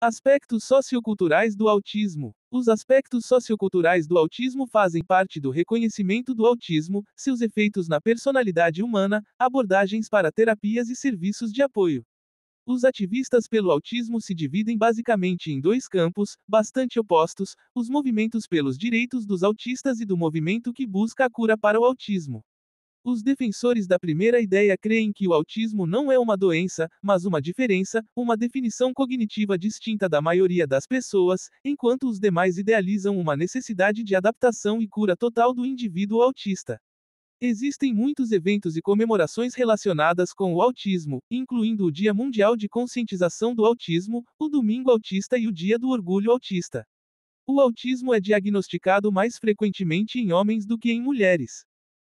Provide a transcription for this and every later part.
Aspectos socioculturais do autismo. Os aspectos socioculturais do autismo fazem parte do reconhecimento do autismo, seus efeitos na personalidade humana, abordagens para terapias e serviços de apoio. Os ativistas pelo autismo se dividem basicamente em dois campos, bastante opostos: os movimentos pelos direitos dos autistas e do movimento que busca a cura para o autismo. Os defensores da primeira ideia creem que o autismo não é uma doença, mas uma diferença, uma definição cognitiva distinta da maioria das pessoas, enquanto os demais idealizam uma necessidade de adaptação e cura total do indivíduo autista. Existem muitos eventos e comemorações relacionadas com o autismo, incluindo o Dia Mundial de Conscientização do Autismo, o Domingo Autista e o Dia do Orgulho Autista. O autismo é diagnosticado mais frequentemente em homens do que em mulheres.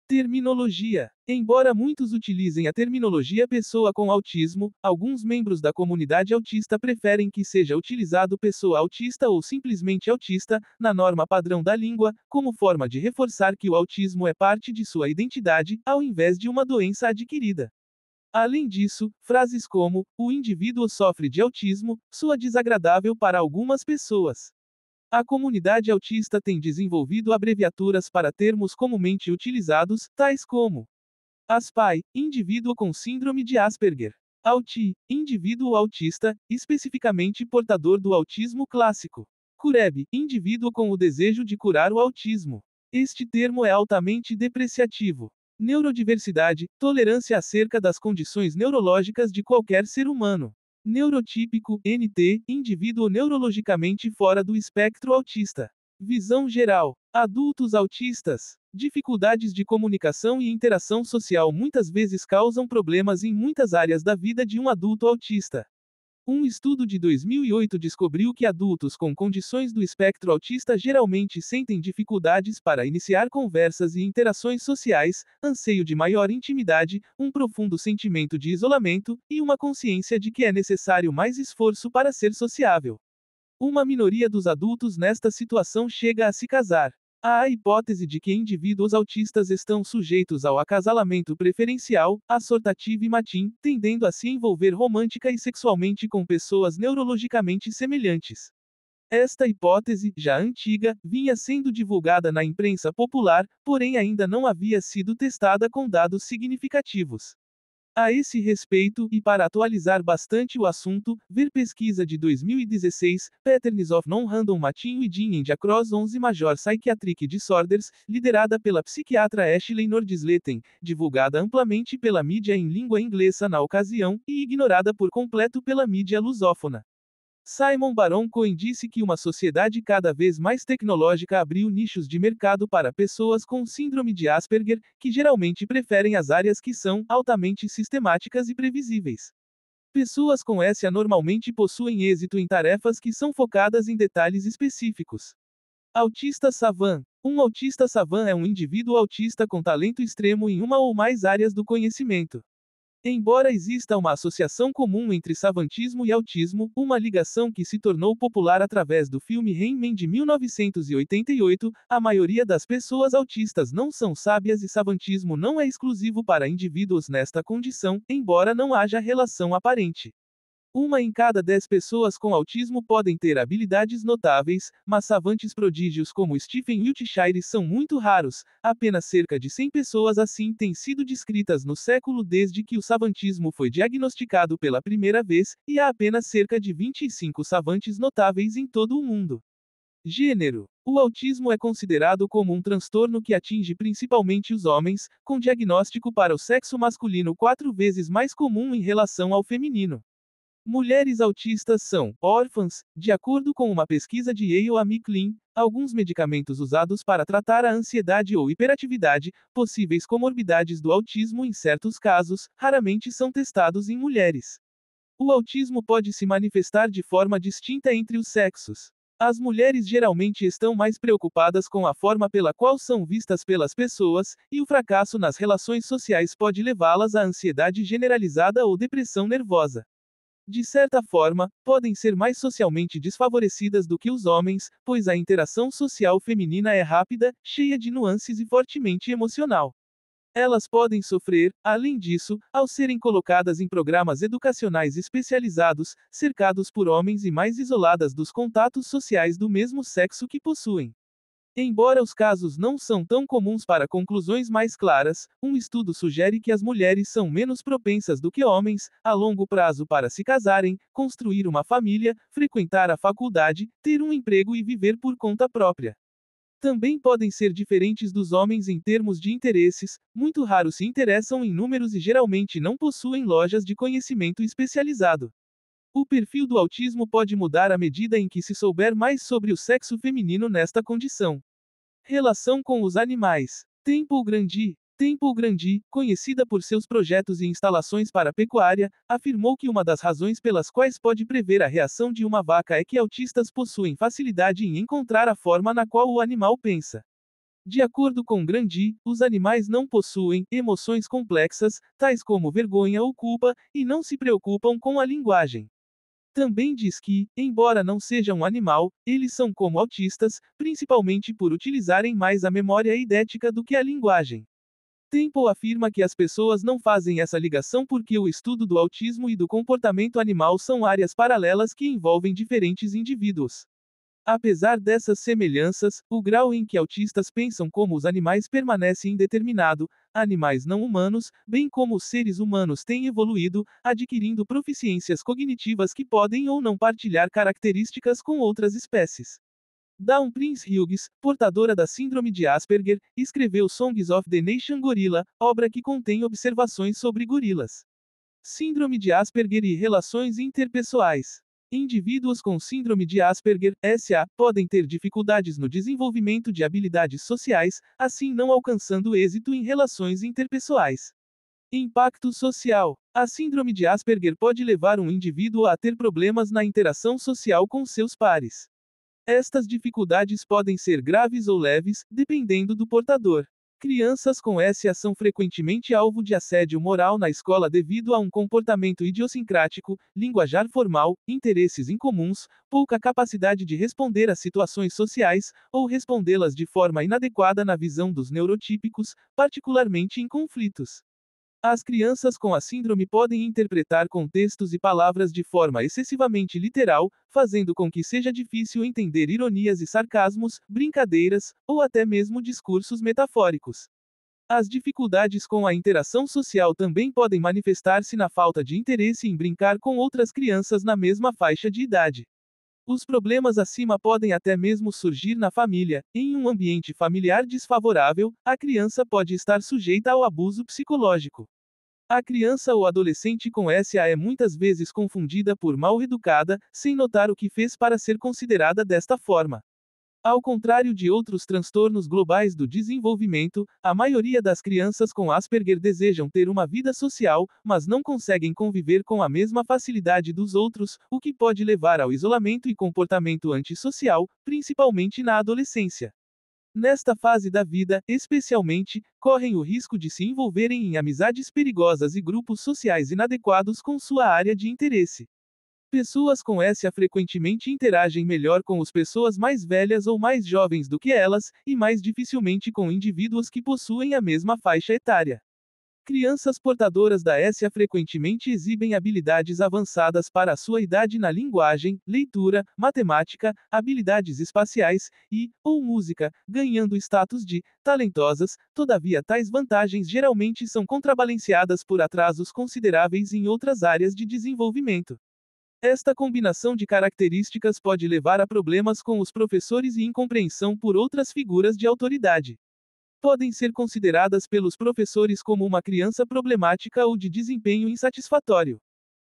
Terminologia. Embora muitos utilizem a terminologia pessoa com autismo, alguns membros da comunidade autista preferem que seja utilizado pessoa autista ou simplesmente autista, na norma padrão da língua, como forma de reforçar que o autismo é parte de sua identidade, ao invés de uma doença adquirida. Além disso, frases como o indivíduo sofre de autismo soa desagradável para algumas pessoas. A comunidade autista tem desenvolvido abreviaturas para termos comumente utilizados, tais como ASPAI, indivíduo com síndrome de Asperger. AUTI, indivíduo autista, especificamente portador do autismo clássico. CUREB, indivíduo com o desejo de curar o autismo. Este termo é altamente depreciativo. Neurodiversidade, tolerância acerca das condições neurológicas de qualquer ser humano. Neurotípico, NT, indivíduo neurologicamente fora do espectro autista. Visão geral. Adultos autistas. Dificuldades de comunicação e interação social muitas vezes causam problemas em muitas áreas da vida de um adulto autista. Um estudo de 2008 descobriu que adultos com condições do espectro autista geralmente sentem dificuldades para iniciar conversas e interações sociais, anseio de maior intimidade, um profundo sentimento de isolamento, e uma consciência de que é necessário mais esforço para ser sociável. Uma minoria dos adultos nesta situação chega a se casar. Há a hipótese de que indivíduos autistas estão sujeitos ao acasalamento preferencial, assortative e mating, tendendo a se envolver romântica e sexualmente com pessoas neurologicamente semelhantes. Esta hipótese, já antiga, vinha sendo divulgada na imprensa popular, porém ainda não havia sido testada com dados significativos. A esse respeito, e para atualizar bastante o assunto, ver pesquisa de 2016, Patterns of Non-Random Matching Within and Across 11 Major Psychiatric Disorders, liderada pela psiquiatra Ashley Nordsleten, divulgada amplamente pela mídia em língua inglesa na ocasião, e ignorada por completo pela mídia lusófona. Simon Baron-Cohen disse que uma sociedade cada vez mais tecnológica abriu nichos de mercado para pessoas com síndrome de Asperger, que geralmente preferem as áreas que são altamente sistemáticas e previsíveis. Pessoas com essa normalmente possuem êxito em tarefas que são focadas em detalhes específicos. Autista savant. Um autista savant é um indivíduo autista com talento extremo em uma ou mais áreas do conhecimento. Embora exista uma associação comum entre savantismo e autismo, uma ligação que se tornou popular através do filme Rain Man de 1988, a maioria das pessoas autistas não são sábias e savantismo não é exclusivo para indivíduos nesta condição, embora não haja relação aparente. Uma em cada 10 pessoas com autismo podem ter habilidades notáveis, mas savantes prodígios como Stephen Wiltshire são muito raros. Apenas cerca de 100 pessoas assim têm sido descritas no século desde que o savantismo foi diagnosticado pela primeira vez, e há apenas cerca de 25 savantes notáveis em todo o mundo. Gênero. O autismo é considerado como um transtorno que atinge principalmente os homens, com diagnóstico para o sexo masculino 4 vezes mais comum em relação ao feminino. Mulheres autistas são órfãs, de acordo com uma pesquisa de Yale Amy Klein. Alguns medicamentos usados para tratar a ansiedade ou hiperatividade, possíveis comorbidades do autismo em certos casos, raramente são testados em mulheres. O autismo pode se manifestar de forma distinta entre os sexos. As mulheres geralmente estão mais preocupadas com a forma pela qual são vistas pelas pessoas, e o fracasso nas relações sociais pode levá-las à ansiedade generalizada ou depressão nervosa. De certa forma, podem ser mais socialmente desfavorecidas do que os homens, pois a interação social feminina é rápida, cheia de nuances e fortemente emocional. Elas podem sofrer, além disso, ao serem colocadas em programas educacionais especializados, cercados por homens e mais isoladas dos contatos sociais do mesmo sexo que possuem. Embora os casos não são tão comuns para conclusões mais claras, um estudo sugere que as mulheres são menos propensas do que homens, a longo prazo para se casarem, construir uma família, frequentar a faculdade, ter um emprego e viver por conta própria. Também podem ser diferentes dos homens em termos de interesses, muito raros se interessam em números e geralmente não possuem lojas de conhecimento especializado. O perfil do autismo pode mudar à medida em que se souber mais sobre o sexo feminino nesta condição. Relação com os animais. Temple Grandin, conhecida por seus projetos e instalações para pecuária, afirmou que uma das razões pelas quais pode prever a reação de uma vaca é que autistas possuem facilidade em encontrar a forma na qual o animal pensa. De acordo com Grandin, os animais não possuem emoções complexas, tais como vergonha ou culpa, e não se preocupam com a linguagem. Também diz que, embora não sejam um animal, eles são como autistas, principalmente por utilizarem mais a memória eidética do que a linguagem. Temple afirma que as pessoas não fazem essa ligação porque o estudo do autismo e do comportamento animal são áreas paralelas que envolvem diferentes indivíduos. Apesar dessas semelhanças, o grau em que autistas pensam como os animais permanece indeterminado. Animais não humanos, bem como os seres humanos têm evoluído, adquirindo proficiências cognitivas que podem ou não partilhar características com outras espécies. Dawn Prince Hughes, portadora da síndrome de Asperger, escreveu Songs of the Nation Gorilla, obra que contém observações sobre gorilas. Síndrome de Asperger e relações interpessoais. Indivíduos com síndrome de Asperger, SA, podem ter dificuldades no desenvolvimento de habilidades sociais, assim não alcançando êxito em relações interpessoais. Impacto social. A síndrome de Asperger pode levar um indivíduo a ter problemas na interação social com seus pares. Estas dificuldades podem ser graves ou leves, dependendo do portador. Crianças com SA são frequentemente alvo de assédio moral na escola devido a um comportamento idiosincrático, linguajar formal, interesses incomuns, pouca capacidade de responder a situações sociais, ou respondê-las de forma inadequada na visão dos neurotípicos, particularmente em conflitos. As crianças com a síndrome podem interpretar contextos e palavras de forma excessivamente literal, fazendo com que seja difícil entender ironias e sarcasmos, brincadeiras, ou até mesmo discursos metafóricos. As dificuldades com a interação social também podem manifestar-se na falta de interesse em brincar com outras crianças na mesma faixa de idade. Os problemas acima podem até mesmo surgir na família. Em um ambiente familiar desfavorável, a criança pode estar sujeita ao abuso psicológico. A criança ou adolescente com SA é muitas vezes confundida por mal educada, sem notar o que fez para ser considerada desta forma. Ao contrário de outros transtornos globais do desenvolvimento, a maioria das crianças com Asperger desejam ter uma vida social, mas não conseguem conviver com a mesma facilidade dos outros, o que pode levar ao isolamento e comportamento antissocial, principalmente na adolescência. Nesta fase da vida, especialmente, correm o risco de se envolverem em amizades perigosas e grupos sociais inadequados com sua área de interesse. Pessoas com SA frequentemente interagem melhor com as pessoas mais velhas ou mais jovens do que elas, e mais dificilmente com indivíduos que possuem a mesma faixa etária. Crianças portadoras da SA frequentemente exibem habilidades avançadas para a sua idade na linguagem, leitura, matemática, habilidades espaciais ou música, ganhando status de talentosas. Todavia, tais vantagens geralmente são contrabalanceadas por atrasos consideráveis em outras áreas de desenvolvimento. Esta combinação de características pode levar a problemas com os professores e incompreensão por outras figuras de autoridade. Podem ser consideradas pelos professores como uma criança problemática ou de desempenho insatisfatório.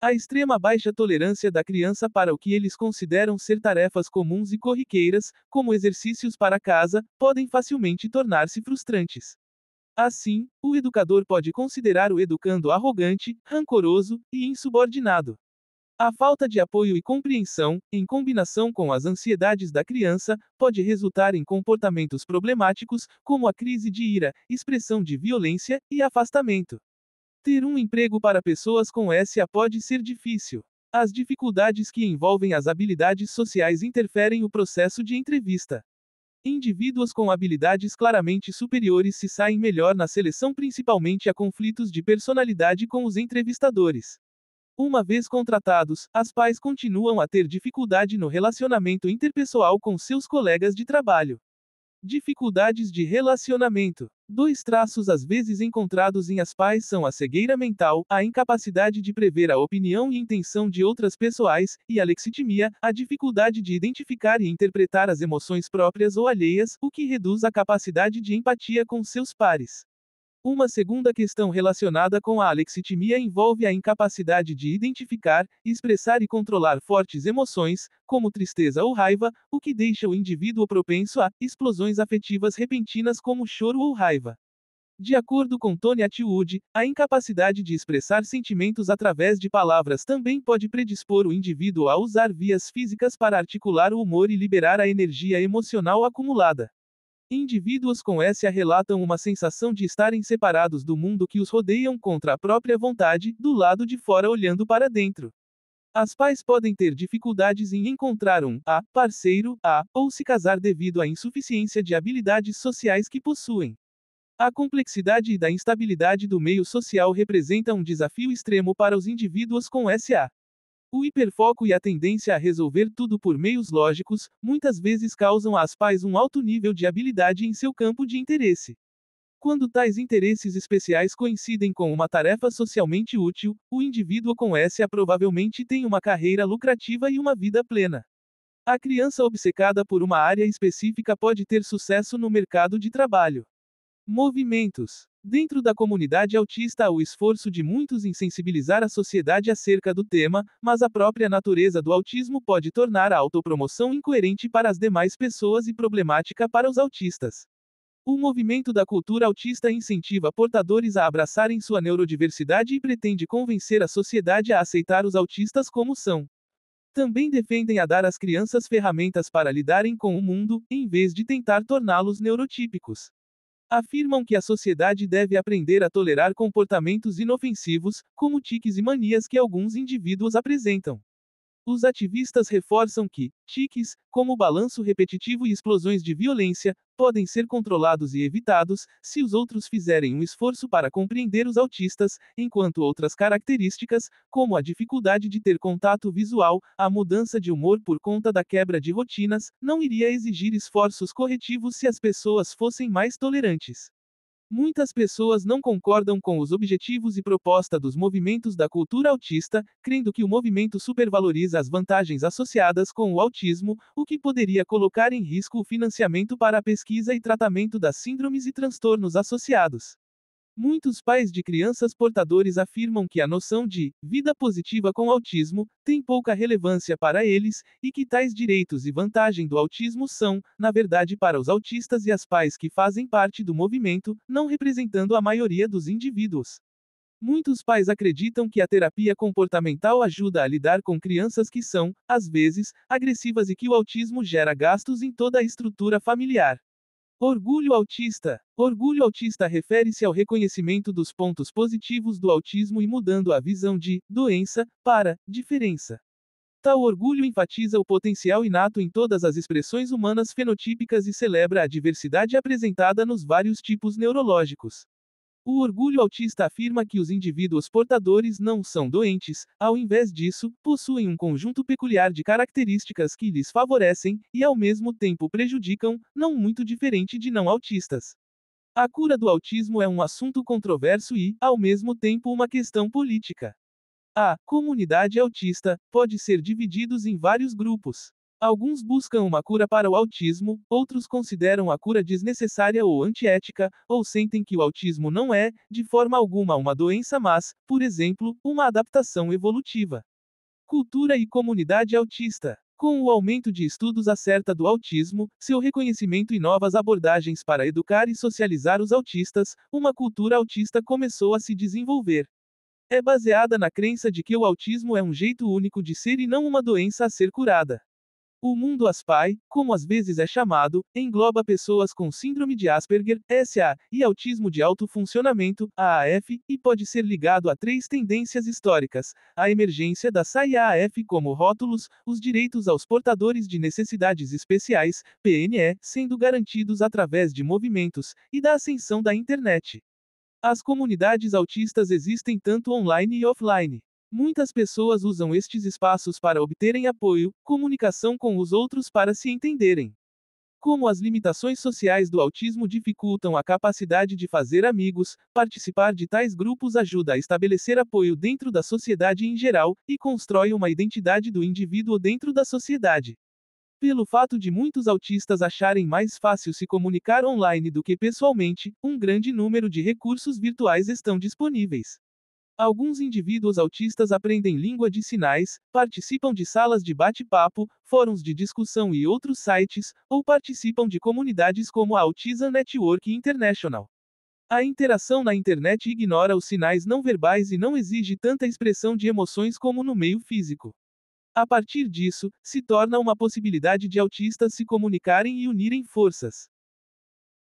A extrema baixa tolerância da criança para o que eles consideram ser tarefas comuns e corriqueiras, como exercícios para casa, podem facilmente tornar-se frustrantes. Assim, o educador pode considerar o educando arrogante, rancoroso e insubordinado. A falta de apoio e compreensão, em combinação com as ansiedades da criança, pode resultar em comportamentos problemáticos, como a crise de ira, expressão de violência e afastamento. Ter um emprego para pessoas com SA pode ser difícil. As dificuldades que envolvem as habilidades sociais interferem no processo de entrevista. Indivíduos com habilidades claramente superiores se saem melhor na seleção, principalmente a conflitos de personalidade com os entrevistadores. Uma vez contratados, as pais continuam a ter dificuldade no relacionamento interpessoal com seus colegas de trabalho. Dificuldades de relacionamento. Dois traços às vezes encontrados em as pais são a cegueira mental, a incapacidade de prever a opinião e intenção de outras pessoas, e a lexitimia, a dificuldade de identificar e interpretar as emoções próprias ou alheias, o que reduz a capacidade de empatia com seus pares. Uma segunda questão relacionada com a alexitimia envolve a incapacidade de identificar, expressar e controlar fortes emoções, como tristeza ou raiva, o que deixa o indivíduo propenso a explosões afetivas repentinas como choro ou raiva. De acordo com Tony Attwood, a incapacidade de expressar sentimentos através de palavras também pode predispor o indivíduo a usar vias físicas para articular o humor e liberar a energia emocional acumulada. Indivíduos com essa relatam uma sensação de estarem separados do mundo que os rodeiam contra a própria vontade, do lado de fora olhando para dentro. As pais podem ter dificuldades em encontrar um parceiro, ou se casar devido à insuficiência de habilidades sociais que possuem. A complexidade e da instabilidade do meio social representa um desafio extremo para os indivíduos com SA. O hiperfoco e a tendência a resolver tudo por meios lógicos, muitas vezes causam às pais um alto nível de habilidade em seu campo de interesse. Quando tais interesses especiais coincidem com uma tarefa socialmente útil, o indivíduo com SA provavelmente tem uma carreira lucrativa e uma vida plena. A criança obcecada por uma área específica pode ter sucesso no mercado de trabalho. Movimentos. Dentro da comunidade autista há o esforço de muitos em sensibilizar a sociedade acerca do tema, mas a própria natureza do autismo pode tornar a autopromoção incoerente para as demais pessoas e problemática para os autistas. O movimento da cultura autista incentiva portadores a abraçarem sua neurodiversidade e pretende convencer a sociedade a aceitar os autistas como são. Também defendem a dar às crianças ferramentas para lidarem com o mundo, em vez de tentar torná-los neurotípicos. Afirmam que a sociedade deve aprender a tolerar comportamentos inofensivos, como tiques e manias que alguns indivíduos apresentam. Os ativistas reforçam que tiques, como balanço repetitivo e explosões de violência, podem ser controlados e evitados se os outros fizerem um esforço para compreender os autistas, enquanto outras características, como a dificuldade de ter contato visual, a mudança de humor por conta da quebra de rotinas, não iria exigir esforços corretivos se as pessoas fossem mais tolerantes. Muitas pessoas não concordam com os objetivos e proposta dos movimentos da cultura autista, crendo que o movimento supervaloriza as vantagens associadas com o autismo, o que poderia colocar em risco o financiamento para a pesquisa e tratamento das síndromes e transtornos associados. Muitos pais de crianças portadores afirmam que a noção de vida positiva com autismo tem pouca relevância para eles, e que tais direitos e vantagem do autismo são, na verdade, para os autistas e as pais que fazem parte do movimento, não representando a maioria dos indivíduos. Muitos pais acreditam que a terapia comportamental ajuda a lidar com crianças que são, às vezes, agressivas e que o autismo gera gastos em toda a estrutura familiar. Orgulho autista. Orgulho autista refere-se ao reconhecimento dos pontos positivos do autismo e mudando a visão de doença para diferença. Tal orgulho enfatiza o potencial inato em todas as expressões humanas fenotípicas e celebra a diversidade apresentada nos vários tipos neurológicos. O orgulho autista afirma que os indivíduos portadores não são doentes, ao invés disso, possuem um conjunto peculiar de características que lhes favorecem, e ao mesmo tempo prejudicam, não muito diferente de não autistas. A cura do autismo é um assunto controverso e, ao mesmo tempo, uma questão política. A comunidade autista pode ser divididos em vários grupos. Alguns buscam uma cura para o autismo, outros consideram a cura desnecessária ou antiética, ou sentem que o autismo não é, de forma alguma, uma doença, mas, por exemplo, uma adaptação evolutiva. Cultura e comunidade autista. Com o aumento de estudos acerca do autismo, seu reconhecimento e novas abordagens para educar e socializar os autistas, uma cultura autista começou a se desenvolver. É baseada na crença de que o autismo é um jeito único de ser e não uma doença a ser curada. O mundo ASPAI, como às vezes é chamado, engloba pessoas com síndrome de Asperger, SA, e autismo de alto funcionamento, AAF, e pode ser ligado a três tendências históricas: a emergência da SAI-AAF como rótulos, os direitos aos portadores de necessidades especiais, PNE, sendo garantidos através de movimentos, e da ascensão da internet. As comunidades autistas existem tanto online e offline. Muitas pessoas usam estes espaços para obterem apoio, comunicação com os outros para se entenderem. Como as limitações sociais do autismo dificultam a capacidade de fazer amigos, participar de tais grupos ajuda a estabelecer apoio dentro da sociedade em geral, e constrói uma identidade do indivíduo dentro da sociedade. Pelo fato de muitos autistas acharem mais fácil se comunicar online do que pessoalmente, um grande número de recursos virtuais estão disponíveis. Alguns indivíduos autistas aprendem língua de sinais, participam de salas de bate-papo, fóruns de discussão e outros sites, ou participam de comunidades como a Autism Network International. A interação na internet ignora os sinais não verbais e não exige tanta expressão de emoções como no meio físico. A partir disso, se torna uma possibilidade de autistas se comunicarem e unirem forças.